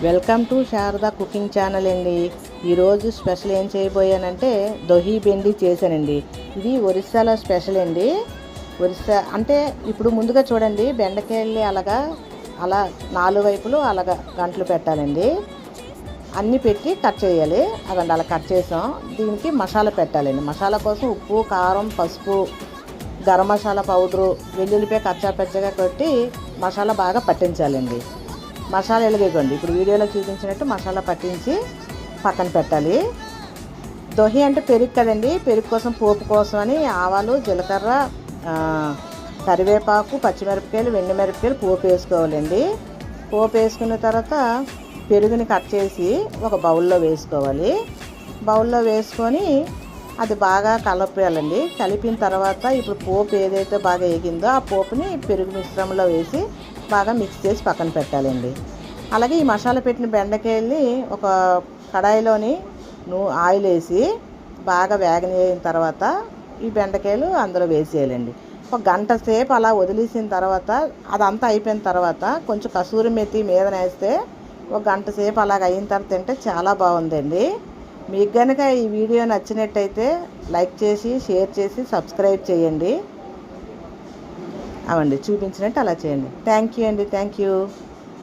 Welcome to Sharada cooking channel అండి. ఈరోజు special ఏం చేయబోయానంటే దొహి బెండి చేశానండి. ఇది ఒరిస్సాలో స్పెషల్ అండి. ఒరిస్సా అంటే ఇప్పుడు ముందుగా చూడండి, బెండకాయల్ని అలా 4 వైపులు అలాగా గంటలు పెట్టాలండి. అన్నీ పెట్టి కట్ చేయాలి. అదండి అలా కట్ చేసాం. దీనికి మసాలా పెట్టాలండి. మసాలా కోసం ఉప్పు, కారం, పసుపు, గరం మసాలా పౌడరు, వెల్లుల్లిపాయ కచ్చాపచ్చగా కొట్టి మసాలా బాగా పట్టించాలండి. మసాలా ఎలాగేగోండి ఇప్పుడు వీడియోలో చూపించినట్టు మసాలా పట్టించి పక్కన పెట్టాలి. దొహి అంటే పెరుగు కదండి, పెరుగు కోసం పోపు కోసం అని ఆవాలు, జీలకర్ర, కరివేపాకు, పచ్చిమిరపకాయలు, ఎండుమిరపకాయలు పోపు వేసుకోవాలండి. పోపు వేసుకున్న తర్వాత పెరుగుని కట్ చేసి ఒక బౌల్లో వేసుకోవాలి. బౌల్లో వేసుకొని అది బాగా కలపాలండి. కలిపిన తర్వాత ఇప్పుడు పోపు ఏదైతే బాగా వేగిందో ఆ పోపుని పెరుగు మిశ్రమంలో వేసి బాగా మిక్స్ చేసి పక్కన పెట్టాలండి. అలాగే ఈ మసాలా పెట్టిన బెండకాయల్ని ఒక కడాయిలోని ఆయిల్ వేసి బాగా వేగనిన తర్వాత ఈ బెండకాయలు అందులో వేసేయాలండి. ఒక గంట సేపు అలా వదిలేసిన తర్వాత అదంతా అయిపోయిన తర్వాత కొంచెం కసూరి మెతి మీద వేస్తే ఒక గంట సేపు అలాగ అయిన తర్వాత తింటే చాలా బాగుందండి. మీకు కనుక ఈ వీడియో నచ్చినట్టయితే లైక్ చేసి, షేర్ చేసి, సబ్స్క్రైబ్ చేయండి. అవండి చూపించినట్టు అలా చేయండి. థ్యాంక్ యూ అండి. Thank you.